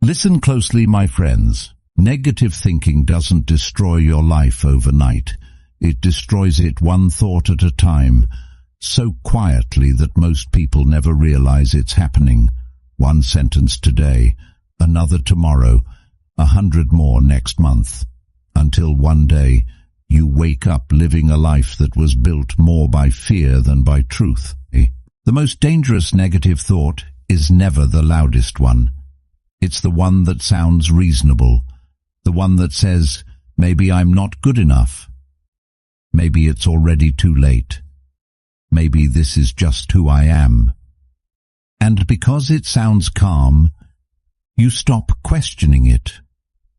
Listen closely, my friends. Negative thinking doesn't destroy your life overnight. It destroys it one thought at a time, so quietly that most people never realize it's happening. One sentence today, another tomorrow, 100 more next month, until one day you wake up living a life that was built more by fear than by truth. The most dangerous negative thought is never the loudest one. It's the one that sounds reasonable, the one that says, maybe I'm not good enough. Maybe it's already too late. Maybe this is just who I am. And because it sounds calm, you stop questioning it.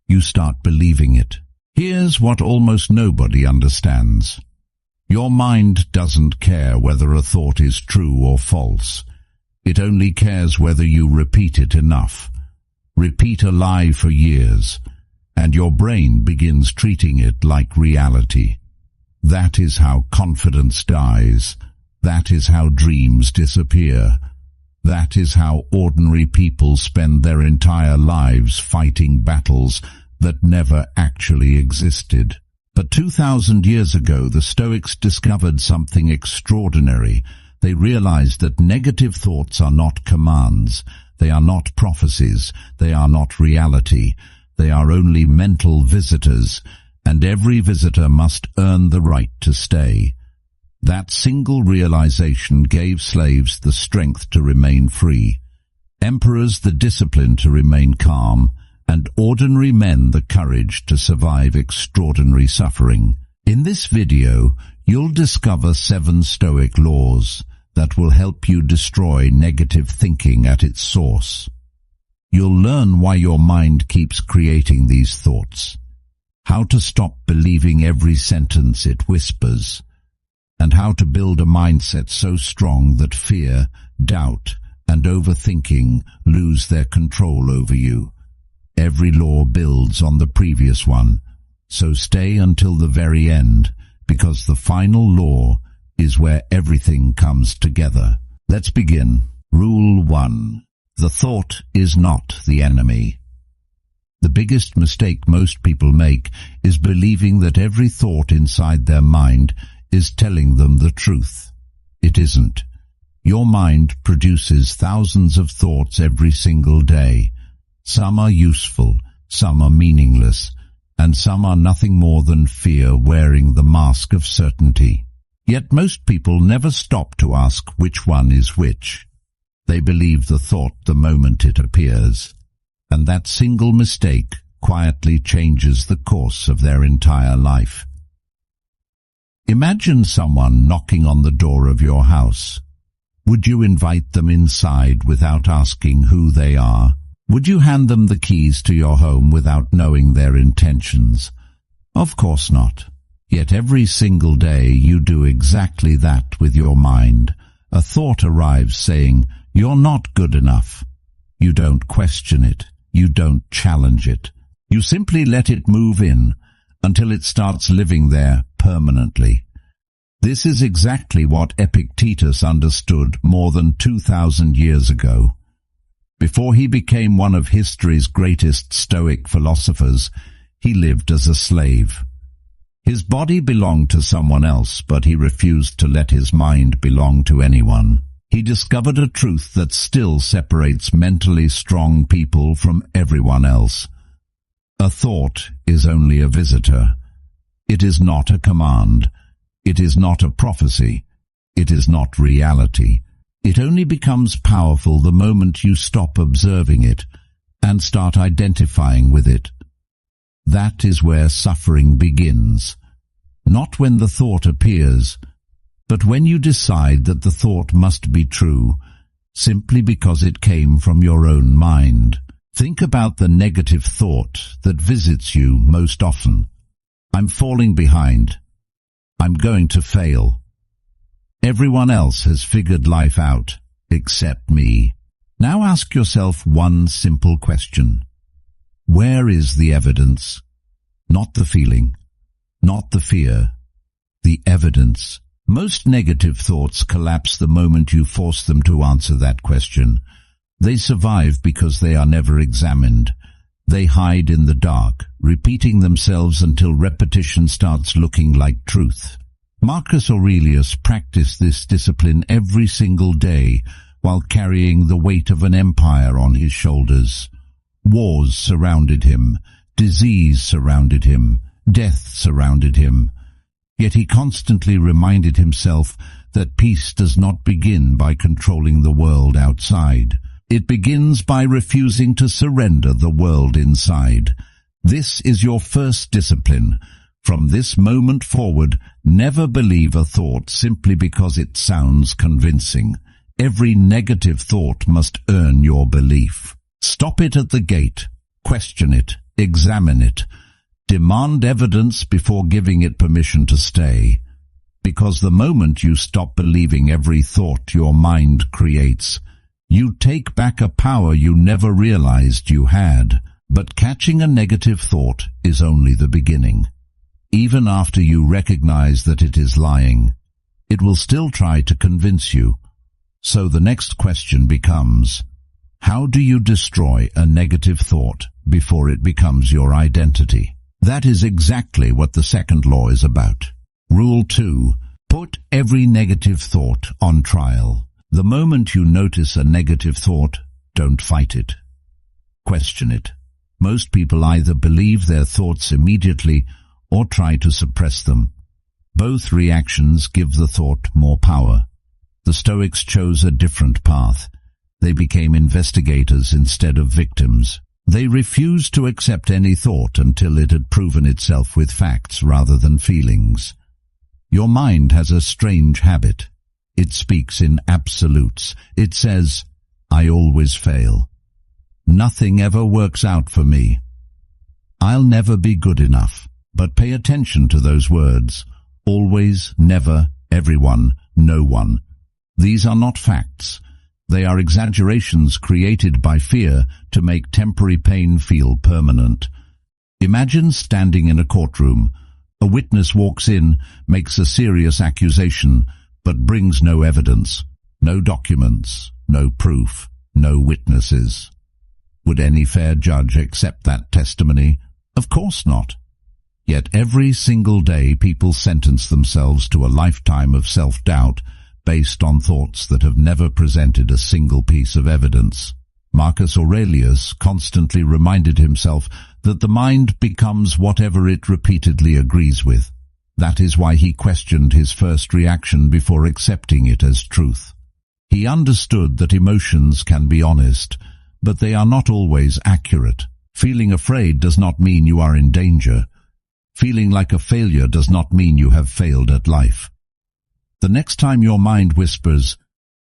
You start believing it. Here's what almost nobody understands. Your mind doesn't care whether a thought is true or false. It only cares whether you repeat it enough. Repeat a lie for years, and your brain begins treating it like reality. That is how confidence dies. That is how dreams disappear. That is how ordinary people spend their entire lives fighting battles that never actually existed. But 2,000 years ago, the Stoics discovered something extraordinary. They realized that negative thoughts are not commands. They are not prophecies. They are not reality. They are only mental visitors, and every visitor must earn the right to stay. That single realization gave slaves the strength to remain free, emperors the discipline to remain calm, and ordinary men the courage to survive extraordinary suffering. In this video, you'll discover 7 Stoic laws that will help you destroy negative thinking at its source. You'll learn why your mind keeps creating these thoughts, how to stop believing every sentence it whispers, and how to build a mindset so strong that fear, doubt, and overthinking lose their control over you. Every law builds on the previous one, so stay until the very end, because the final law is where everything comes together. Let's begin. Rule 1. The thought is not the enemy. The biggest mistake most people make is believing that every thought inside their mind is telling them the truth. It isn't. Your mind produces thousands of thoughts every single day. Some are useful, some are meaningless, and some are nothing more than fear wearing the mask of certainty. Yet most people never stop to ask which one is which. They believe the thought the moment it appears, and that single mistake quietly changes the course of their entire life. Imagine someone knocking on the door of your house. Would you invite them inside without asking who they are? Would you hand them the keys to your home without knowing their intentions? Of course not. Yet every single day you do exactly that with your mind. A thought arrives saying, "You're not good enough." You don't question it. You don't challenge it. You simply let it move in until it starts living there permanently. This is exactly what Epictetus understood more than 2,000 years ago. Before he became one of history's greatest Stoic philosophers, he lived as a slave. His body belonged to someone else, but he refused to let his mind belong to anyone. He discovered a truth that still separates mentally strong people from everyone else. A thought is only a visitor. It is not a command. It is not a prophecy. It is not reality. It only becomes powerful the moment you stop observing it and start identifying with it. That is where suffering begins. Not when the thought appears, but when you decide that the thought must be true, simply because it came from your own mind. Think about the negative thought that visits you most often. I'm falling behind. I'm going to fail. Everyone else has figured life out, except me. Now ask yourself one simple question. Where is the evidence? Not the feeling, not the fear, the evidence. Most negative thoughts collapse the moment you force them to answer that question. They survive because they are never examined. They hide in the dark, repeating themselves until repetition starts looking like truth. Marcus Aurelius practiced this discipline every single day while carrying the weight of an empire on his shoulders. Wars surrounded him, disease surrounded him, death surrounded him. Yet he constantly reminded himself that peace does not begin by controlling the world outside. It begins by refusing to surrender the world inside. This is your first discipline. From this moment forward, never believe a thought simply because it sounds convincing. Every negative thought must earn your belief. Stop it at the gate. Question it. Examine it. Demand evidence before giving it permission to stay. Because the moment you stop believing every thought your mind creates, you take back a power you never realized you had. But catching a negative thought is only the beginning. Even after you recognize that it is lying, it will still try to convince you. So the next question becomes, how do you destroy a negative thought before it becomes your identity? That is exactly what the second law is about. Rule 2. Put every negative thought on trial. The moment you notice a negative thought, don't fight it. Question it. Most people either believe their thoughts immediately or try to suppress them. Both reactions give the thought more power. The Stoics chose a different path. They became investigators instead of victims. They refused to accept any thought until it had proven itself with facts rather than feelings. Your mind has a strange habit. It speaks in absolutes. It says, I always fail. Nothing ever works out for me. I'll never be good enough. But pay attention to those words. Always, never, everyone, no one. These are not facts. They are exaggerations created by fear to make temporary pain feel permanent. Imagine standing in a courtroom. A witness walks in, makes a serious accusation, but brings no evidence, no documents, no proof, no witnesses. Would any fair judge accept that testimony? Of course not. Yet every single day people sentence themselves to a lifetime of self-doubt based on thoughts that have never presented a single piece of evidence. Marcus Aurelius constantly reminded himself that the mind becomes whatever it repeatedly agrees with. That is why he questioned his first reaction before accepting it as truth. He understood that emotions can be honest, but they are not always accurate. Feeling afraid does not mean you are in danger. Feeling like a failure does not mean you have failed at life. The next time your mind whispers,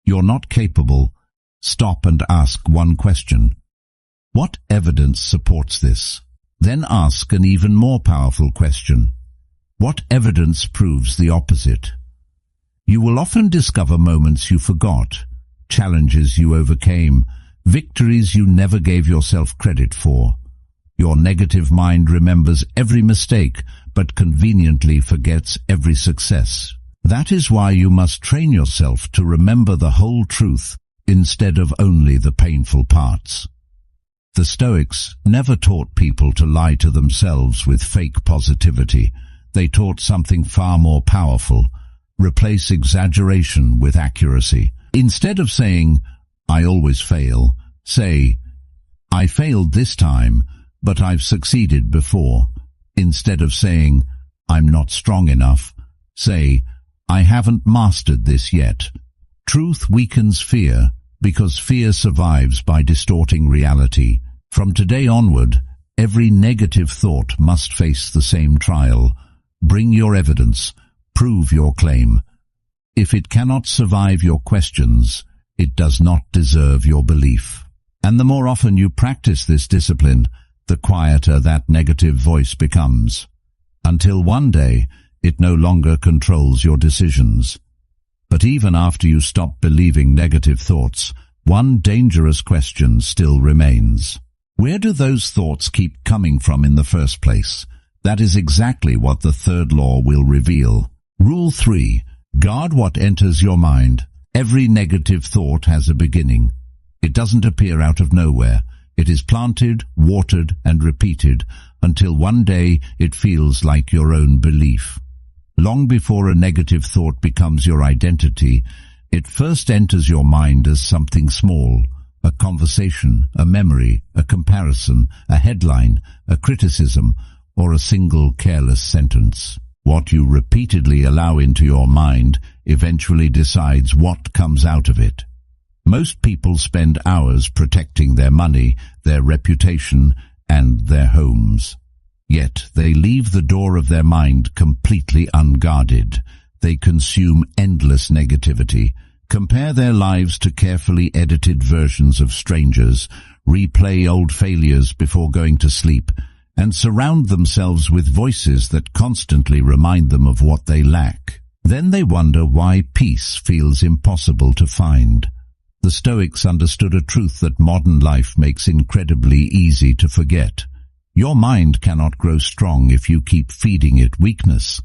"You're not capable," stop and ask one question. What evidence supports this? Then ask an even more powerful question. What evidence proves the opposite? You will often discover moments you forgot, challenges you overcame, victories you never gave yourself credit for. Your negative mind remembers every mistake, but conveniently forgets every success. That is why you must train yourself to remember the whole truth instead of only the painful parts. The Stoics never taught people to lie to themselves with fake positivity. They taught something far more powerful. Replace exaggeration with accuracy. Instead of saying, "I always fail," say, "I failed this time, but I've succeeded before." Instead of saying, "I'm not strong enough," say, "I haven't mastered this yet." Truth weakens fear, because fear survives by distorting reality. From today onward, every negative thought must face the same trial. Bring your evidence. Prove your claim. If it cannot survive your questions, it does not deserve your belief. And the more often you practice this discipline, the quieter that negative voice becomes, until one day it no longer controls your decisions. But even after you stop believing negative thoughts, one dangerous question still remains. Where do those thoughts keep coming from in the first place? That is exactly what the third law will reveal. Rule 3. Guard what enters your mind. Every negative thought has a beginning. It doesn't appear out of nowhere. It is planted, watered, and repeated until one day it feels like your own belief. Long before a negative thought becomes your identity, it first enters your mind as something small, a conversation, a memory, a comparison, a headline, a criticism, or a single careless sentence. What you repeatedly allow into your mind eventually decides what comes out of it. Most people spend hours protecting their money, their reputation, and their homes. Yet they leave the door of their mind completely unguarded. They consume endless negativity, compare their lives to carefully edited versions of strangers, replay old failures before going to sleep, and surround themselves with voices that constantly remind them of what they lack. Then they wonder why peace feels impossible to find. The Stoics understood a truth that modern life makes incredibly easy to forget. Your mind cannot grow strong if you keep feeding it weakness.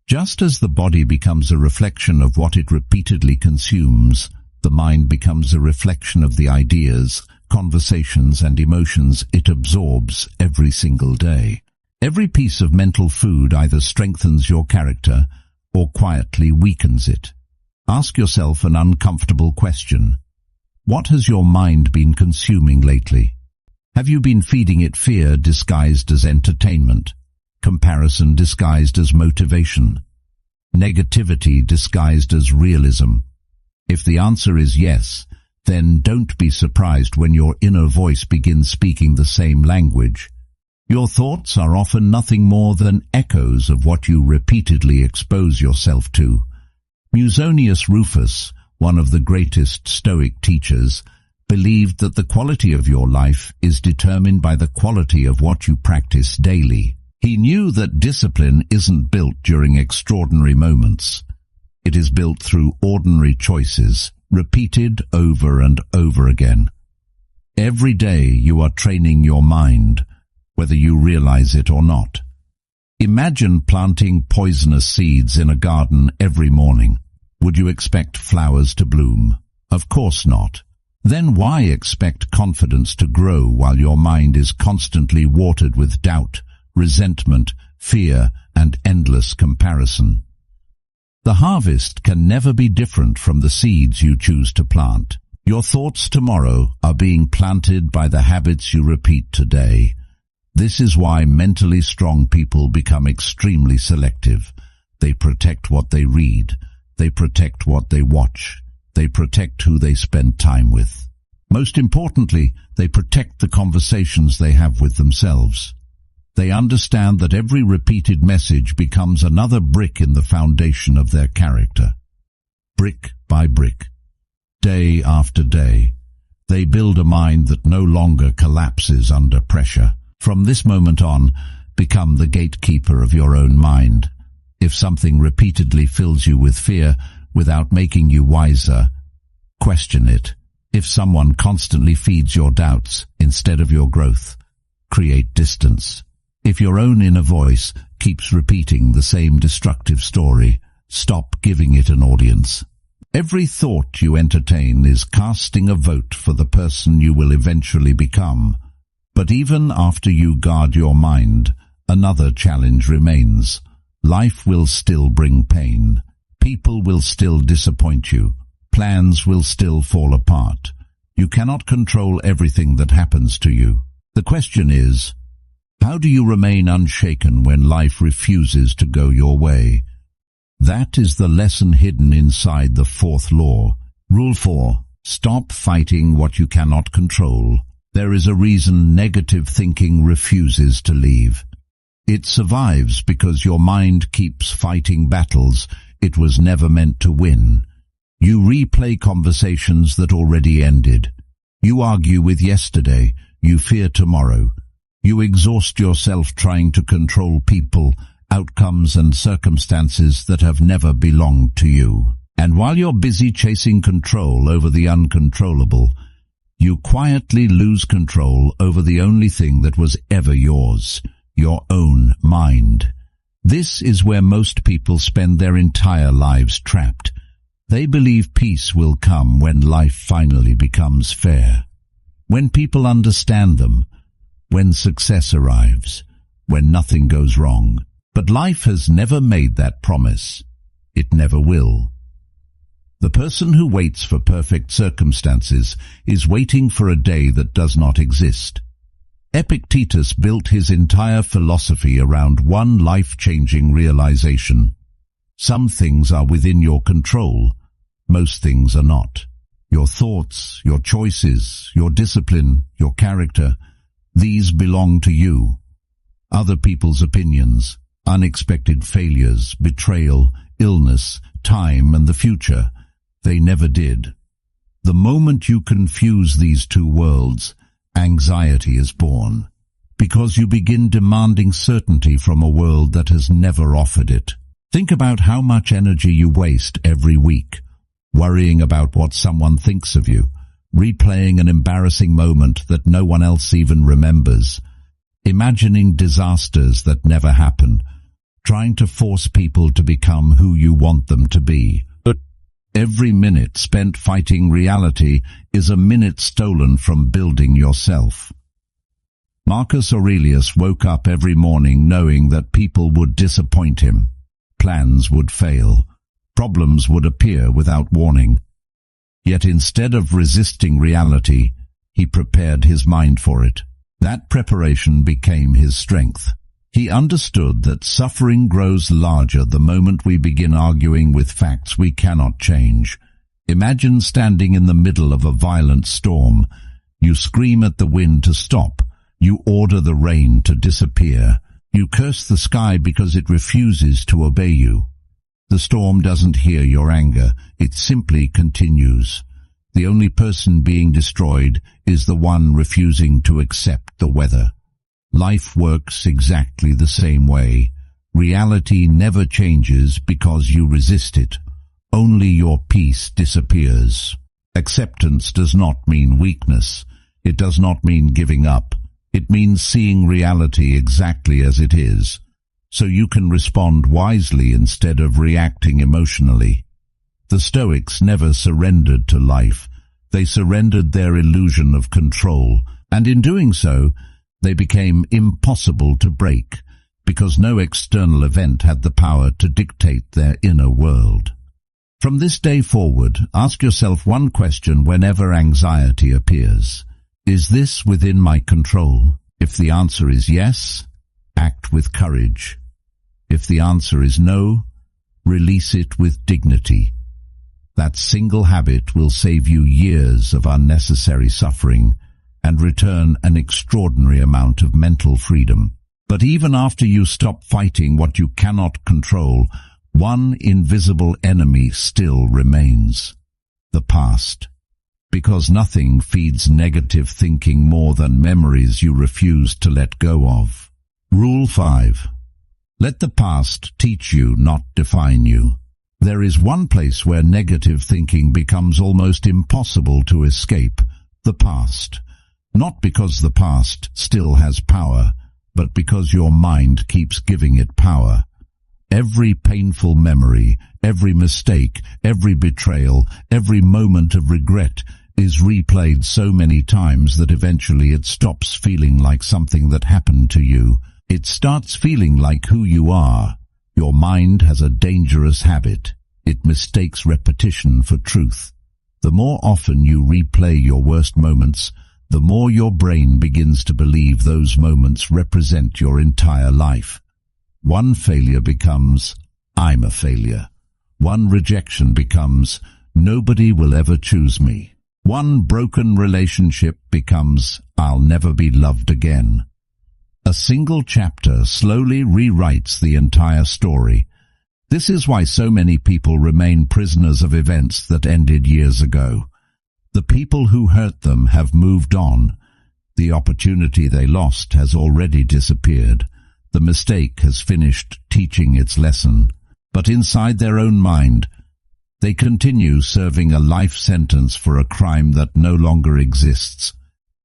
Just as the body becomes a reflection of what it repeatedly consumes, the mind becomes a reflection of the ideas, conversations, and emotions it absorbs every single day. Every piece of mental food either strengthens your character or quietly weakens it. Ask yourself an uncomfortable question. What has your mind been consuming lately? Have you been feeding it fear disguised as entertainment, comparison disguised as motivation, negativity disguised as realism? If the answer is yes, then don't be surprised when your inner voice begins speaking the same language. Your thoughts are often nothing more than echoes of what you repeatedly expose yourself to. Musonius Rufus, one of the greatest Stoic teachers, believed that the quality of your life is determined by the quality of what you practice daily. He knew that discipline isn't built during extraordinary moments. It is built through ordinary choices, repeated over and over again. Every day you are training your mind, whether you realize it or not. Imagine planting poisonous seeds in a garden every morning. Would you expect flowers to bloom? Of course not. Then why expect confidence to grow while your mind is constantly watered with doubt, resentment, fear, and endless comparison? The harvest can never be different from the seeds you choose to plant. Your thoughts tomorrow are being planted by the habits you repeat today. This is why mentally strong people become extremely selective. They protect what they read. They protect what they watch. They protect who they spend time with. Most importantly, they protect the conversations they have with themselves. They understand that every repeated message becomes another brick in the foundation of their character. Brick by brick, day after day, they build a mind that no longer collapses under pressure. From this moment on, become the gatekeeper of your own mind. If something repeatedly fills you with fear without making you wiser, question it. If someone constantly feeds your doubts instead of your growth, create distance. If your own inner voice keeps repeating the same destructive story, stop giving it an audience. Every thought you entertain is casting a vote for the person you will eventually become. But even after you guard your mind, another challenge remains. Life will still bring pain. People will still disappoint you. Plans will still fall apart. You cannot control everything that happens to you. The question is, how do you remain unshaken when life refuses to go your way? That is the lesson hidden inside the fourth law. Rule 4. Stop fighting what you cannot control. There is a reason negative thinking refuses to leave. It survives because your mind keeps fighting battles it was never meant to win. You replay conversations that already ended. You argue with yesterday. You fear tomorrow. You exhaust yourself trying to control people, outcomes, and circumstances that have never belonged to you. And while you're busy chasing control over the uncontrollable, you quietly lose control over the only thing that was ever yours, your own mind. This is where most people spend their entire lives trapped. They believe peace will come when life finally becomes fair, when people understand them, when success arrives, when nothing goes wrong. But life has never made that promise. It never will. The person who waits for perfect circumstances is waiting for a day that does not exist. Epictetus built his entire philosophy around one life-changing realization. Some things are within your control. Most things are not. Your thoughts, your choices, your discipline, your character, these belong to you. Other people's opinions, unexpected failures, betrayal, illness, time, and the future, they never did. The moment you confuse these two worlds, anxiety is born, because you begin demanding certainty from a world that has never offered it. Think about how much energy you waste every week, worrying about what someone thinks of you, replaying an embarrassing moment that no one else even remembers, imagining disasters that never happen, trying to force people to become who you want them to be. But every minute spent fighting reality is a minute stolen from building yourself. Marcus Aurelius woke up every morning knowing that people would disappoint him, plans would fail, problems would appear without warning. Yet instead of resisting reality, he prepared his mind for it. That preparation became his strength. He understood that suffering grows larger the moment we begin arguing with facts we cannot change. Imagine standing in the middle of a violent storm. You scream at the wind to stop. You order the rain to disappear. You curse the sky because it refuses to obey you. The storm doesn't hear your anger. It simply continues. The only person being destroyed is the one refusing to accept the weather. Life works exactly the same way. Reality never changes because you resist it. Only your peace disappears. Acceptance does not mean weakness. It does not mean giving up. It means seeing reality exactly as it is, so you can respond wisely instead of reacting emotionally. The Stoics never surrendered to life. They surrendered their illusion of control, and in doing so, they became impossible to break, because no external event had the power to dictate their inner world. From this day forward, ask yourself one question whenever anxiety appears. Is this within my control? If the answer is yes, act with courage. If the answer is no, release it with dignity. That single habit will save you years of unnecessary suffering and return an extraordinary amount of mental freedom. But even after you stop fighting what you cannot control, one invisible enemy still remains: the past. Because nothing feeds negative thinking more than memories you refuse to let go of. Rule 5. Let the past teach you, not define you. There is one place where negative thinking becomes almost impossible to escape: the past. Not because the past still has power, but because your mind keeps giving it power. Every painful memory, every mistake, every betrayal, every moment of regret is replayed so many times that eventually it stops feeling like something that happened to you. It starts feeling like who you are. Your mind has a dangerous habit. It mistakes repetition for truth. The more often you replay your worst moments, the more your brain begins to believe those moments represent your entire life. One failure becomes, "I'm a failure." One rejection becomes, "Nobody will ever choose me." One broken relationship becomes, "I'll never be loved again." A single chapter slowly rewrites the entire story. This is why so many people remain prisoners of events that ended years ago. The people who hurt them have moved on. The opportunity they lost has already disappeared. The mistake has finished teaching its lesson. But inside their own mind, they continue serving a life sentence for a crime that no longer exists.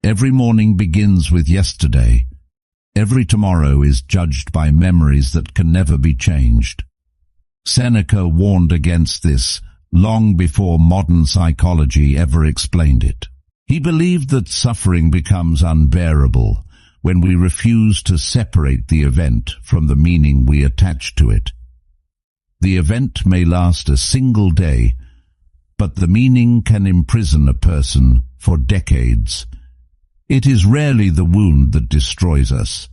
Every morning begins with yesterday. Every tomorrow is judged by memories that can never be changed. Seneca warned against this: long before modern psychology ever explained it. He believed that suffering becomes unbearable when we refuse to separate the event from the meaning we attach to it. The event may last a single day, but the meaning can imprison a person for decades. It is rarely the wound that destroys us.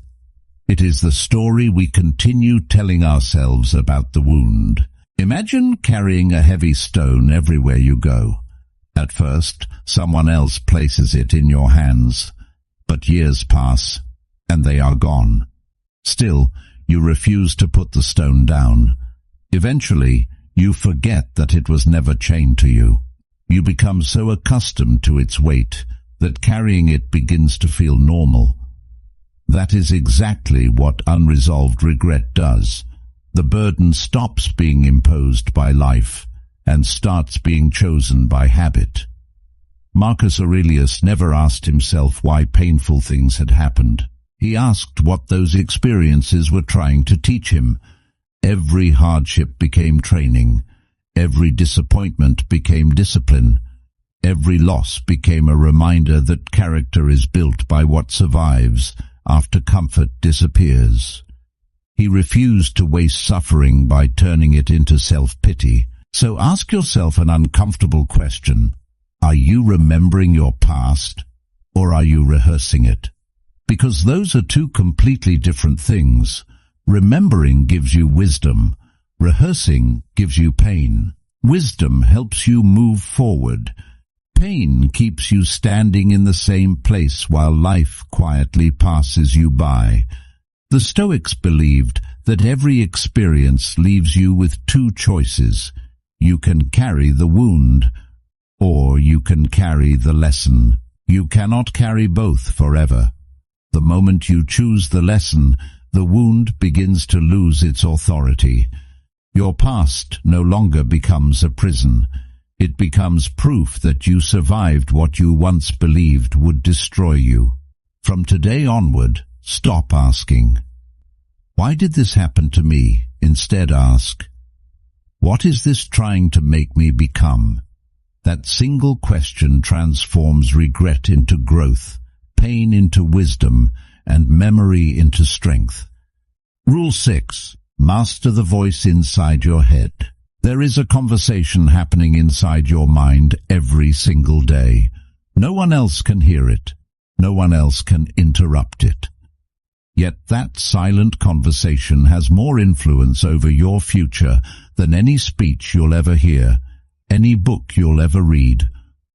It is the story we continue telling ourselves about the wound. Imagine carrying a heavy stone everywhere you go. At first, someone else places it in your hands, but years pass, and they are gone. Still, you refuse to put the stone down. Eventually, you forget that it was never chained to you. You become so accustomed to its weight that carrying it begins to feel normal. That is exactly what unresolved regret does. The burden stops being imposed by life and starts being chosen by habit. Marcus Aurelius never asked himself why painful things had happened. He asked what those experiences were trying to teach him. Every hardship became training. Every disappointment became discipline. Every loss became a reminder that character is built by what survives after comfort disappears. He refused to waste suffering by turning it into self-pity. So ask yourself an uncomfortable question. Are you remembering your past, or are you rehearsing it? Because those are two completely different things. Remembering gives you wisdom. Rehearsing gives you pain. Wisdom helps you move forward. Pain keeps you standing in the same place while life quietly passes you by. The Stoics believed that every experience leaves you with two choices. You can carry the wound, or you can carry the lesson. You cannot carry both forever. The moment you choose the lesson, the wound begins to lose its authority. Your past no longer becomes a prison. It becomes proof that you survived what you once believed would destroy you. From today onward, stop asking, "Why did this happen to me?" Instead ask, "What is this trying to make me become?" That single question transforms regret into growth, pain into wisdom, and memory into strength. Rule 6. Master the voice inside your head. There is a conversation happening inside your mind every single day. No one else can hear it. No one else can interrupt it. Yet that silent conversation has more influence over your future than any speech you'll ever hear, any book you'll ever read,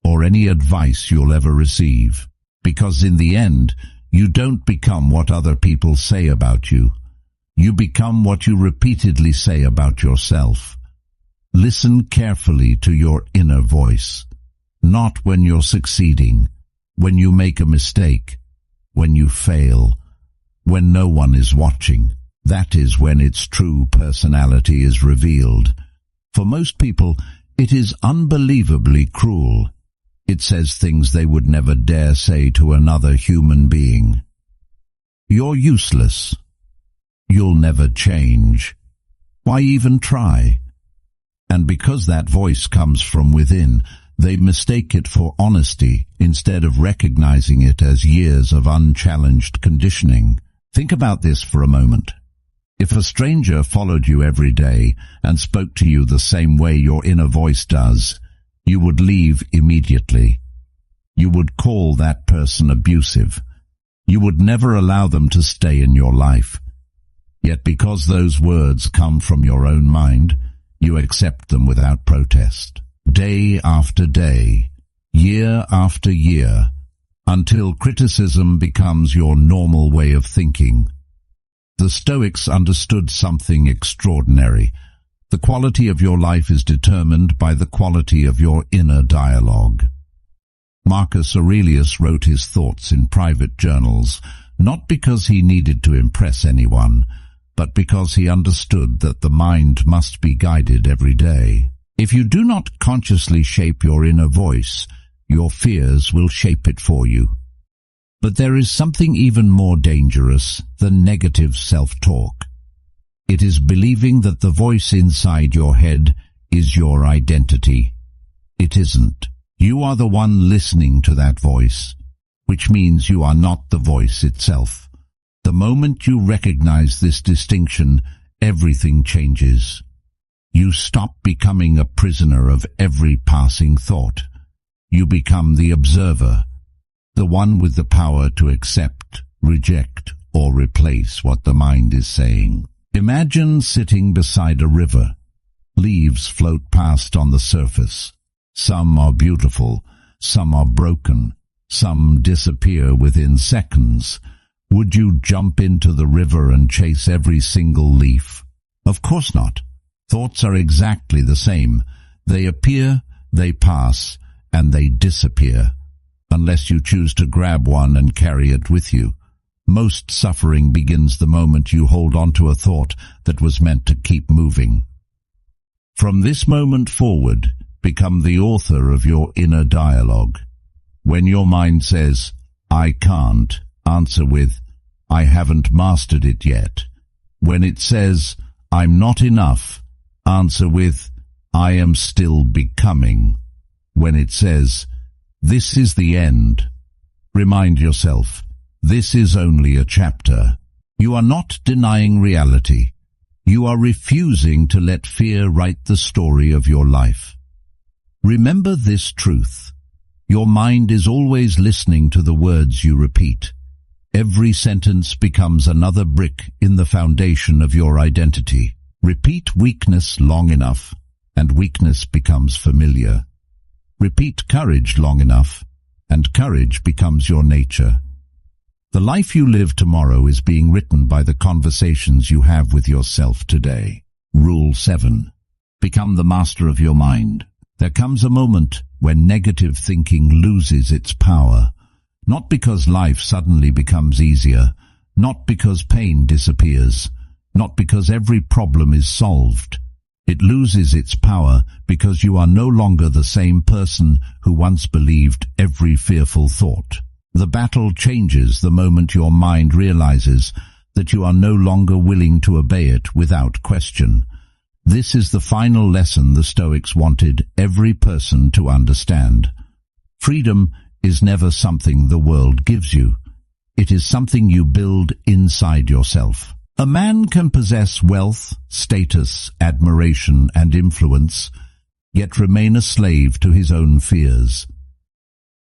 or any advice you'll ever receive. Because in the end, you don't become what other people say about you. You become what you repeatedly say about yourself. Listen carefully to your inner voice. Not when you're succeeding, when you make a mistake, when you fail, when no one is watching. That is when its true personality is revealed. For most people, it is unbelievably cruel. It says things they would never dare say to another human being. You're useless. You'll never change. Why even try? And because that voice comes from within, they mistake it for honesty instead of recognizing it as years of unchallenged conditioning. Think about this for a moment. If a stranger followed you every day and spoke to you the same way your inner voice does, you would leave immediately. You would call that person abusive. You would never allow them to stay in your life. Yet because those words come from your own mind, you accept them without protest. Day after day, year after year, until criticism becomes your normal way of thinking. The Stoics understood something extraordinary. The quality of your life is determined by the quality of your inner dialogue. Marcus Aurelius wrote his thoughts in private journals, not because he needed to impress anyone, but because he understood that the mind must be guided every day. If you do not consciously shape your inner voice, your fears will shape it for you. But there is something even more dangerous than negative self-talk. It is believing that the voice inside your head is your identity. It isn't. You are the one listening to that voice, which means you are not the voice itself. The moment you recognize this distinction, everything changes. You stop becoming a prisoner of every passing thought. You become the observer, the one with the power to accept, reject, or replace what the mind is saying. Imagine sitting beside a river. Leaves float past on the surface. Some are beautiful, some are broken, some disappear within seconds. Would you jump into the river and chase every single leaf? Of course not. Thoughts are exactly the same. They appear, they pass, and they disappear, unless you choose to grab one and carry it with you. Most suffering begins the moment you hold on to a thought that was meant to keep moving. From this moment forward, become the author of your inner dialogue. When your mind says, "I can't," answer with, "I haven't mastered it yet." When it says, "I'm not enough," answer with, "I am still becoming." When it says, "This is the end," remind yourself, this is only a chapter. You are not denying reality. You are refusing to let fear write the story of your life. Remember this truth. Your mind is always listening to the words you repeat. Every sentence becomes another brick in the foundation of your identity. Repeat weakness long enough, and weakness becomes familiar. Repeat courage long enough, and courage becomes your nature. The life you live tomorrow is being written by the conversations you have with yourself today. Rule 7. Become the master of your mind. There comes a moment when negative thinking loses its power, not because life suddenly becomes easier, not because pain disappears, not because every problem is solved. It loses its power because you are no longer the same person who once believed every fearful thought. The battle changes the moment your mind realizes that you are no longer willing to obey it without question. This is the final lesson the Stoics wanted every person to understand. Freedom is never something the world gives you. It is something you build inside yourself. A man can possess wealth, status, admiration, and influence, yet remain a slave to his own fears.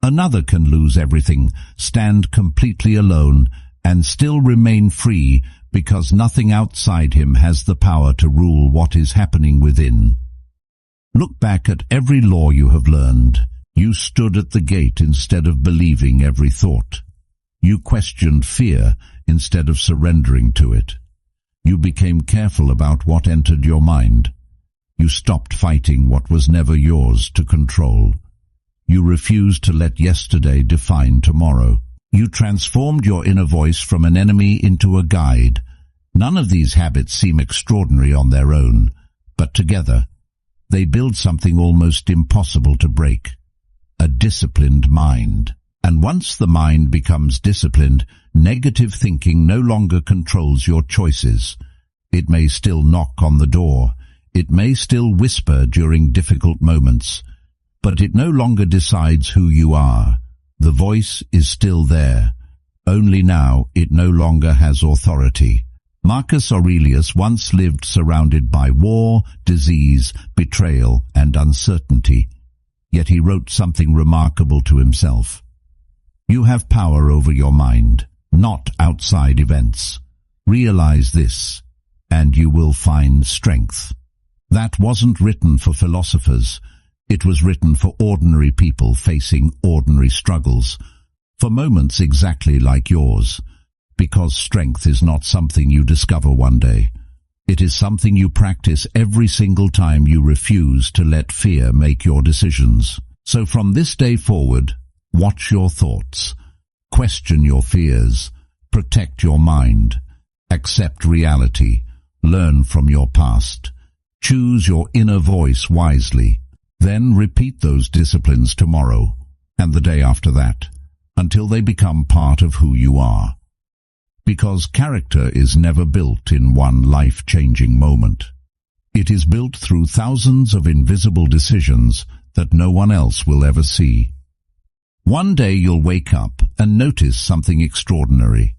Another can lose everything, stand completely alone, and still remain free because nothing outside him has the power to rule what is happening within. Look back at every law you have learned. You stood at the gate instead of believing every thought. You questioned fear instead of surrendering to it. You became careful about what entered your mind. You stopped fighting what was never yours to control. You refused to let yesterday define tomorrow. You transformed your inner voice from an enemy into a guide. None of these habits seem extraordinary on their own, but together they build something almost impossible to break: a disciplined mind. And once the mind becomes disciplined, negative thinking no longer controls your choices. It may still knock on the door. It may still whisper during difficult moments. But it no longer decides who you are. The voice is still there. Only now it no longer has authority. Marcus Aurelius once lived surrounded by war, disease, betrayal, and uncertainty. Yet he wrote something remarkable to himself. You have power over your mind, not outside events. Realize this, and you will find strength. That wasn't written for philosophers. It was written for ordinary people facing ordinary struggles, for moments exactly like yours, because strength is not something you discover one day. It is something you practice every single time you refuse to let fear make your decisions. So from this day forward, watch your thoughts, question your fears, protect your mind, accept reality, learn from your past, choose your inner voice wisely. Then repeat those disciplines tomorrow and the day after that, until they become part of who you are. Because character is never built in one life-changing moment. It is built through thousands of invisible decisions that no one else will ever see. One day you'll wake up and notice something extraordinary.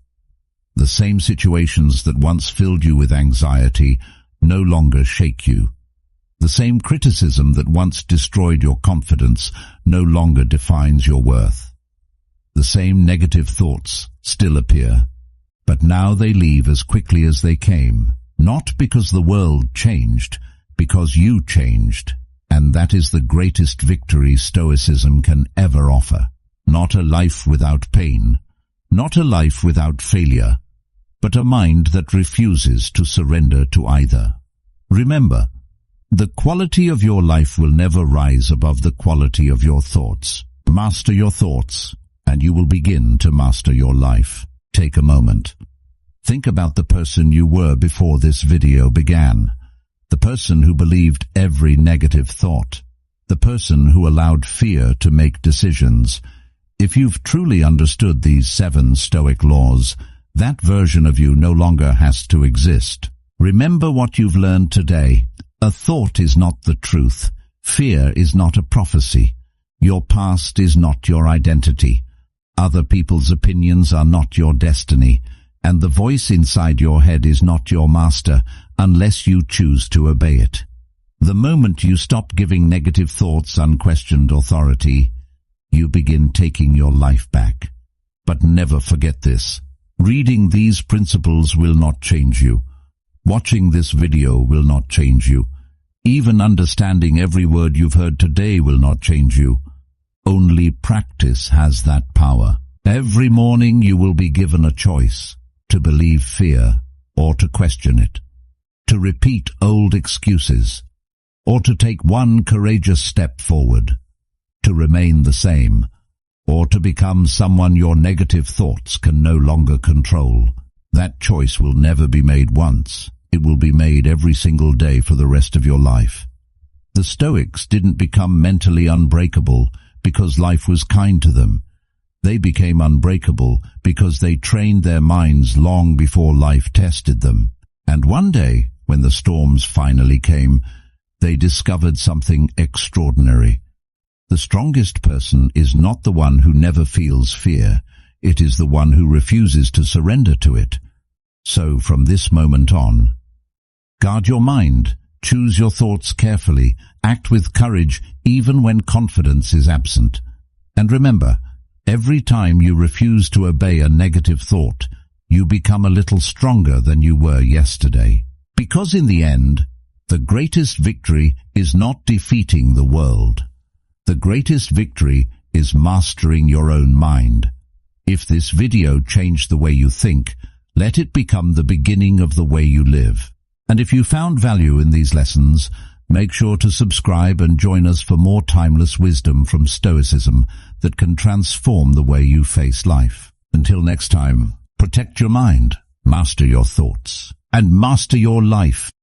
The same situations that once filled you with anxiety no longer shake you. The same criticism that once destroyed your confidence no longer defines your worth. The same negative thoughts still appear, but now they leave as quickly as they came, not because the world changed, because you changed, and that is the greatest victory Stoicism can ever offer. Not a life without pain, not a life without failure, but a mind that refuses to surrender to either. Remember, the quality of your life will never rise above the quality of your thoughts. Master your thoughts, and you will begin to master your life. Take a moment. Think about the person you were before this video began. The person who believed every negative thought. The person who allowed fear to make decisions. If you've truly understood these 7 Stoic laws, that version of you no longer has to exist. Remember what you've learned today. A thought is not the truth. Fear is not a prophecy. Your past is not your identity. Other people's opinions are not your destiny. And the voice inside your head is not your master unless you choose to obey it. The moment you stop giving negative thoughts unquestioned authority, you begin taking your life back. But never forget this. Reading these principles will not change you. Watching this video will not change you. Even understanding every word you've heard today will not change you. Only practice has that power. Every morning you will be given a choice to believe fear or to question it, to repeat old excuses, or to take one courageous step forward, to remain the same, or to become someone your negative thoughts can no longer control. That choice will never be made once. It will be made every single day for the rest of your life. The Stoics didn't become mentally unbreakable because life was kind to them. They became unbreakable because they trained their minds long before life tested them. And one day, when the storms finally came, they discovered something extraordinary. The strongest person is not the one who never feels fear. It is the one who refuses to surrender to it. So from this moment on, guard your mind, choose your thoughts carefully, act with courage even when confidence is absent. And remember, every time you refuse to obey a negative thought, you become a little stronger than you were yesterday. Because in the end, the greatest victory is not defeating the world. The greatest victory is mastering your own mind. If this video changed the way you think, let it become the beginning of the way you live. And if you found value in these lessons, make sure to subscribe and join us for more timeless wisdom from Stoicism that can transform the way you face life. Until next time, protect your mind, master your thoughts, and master your life.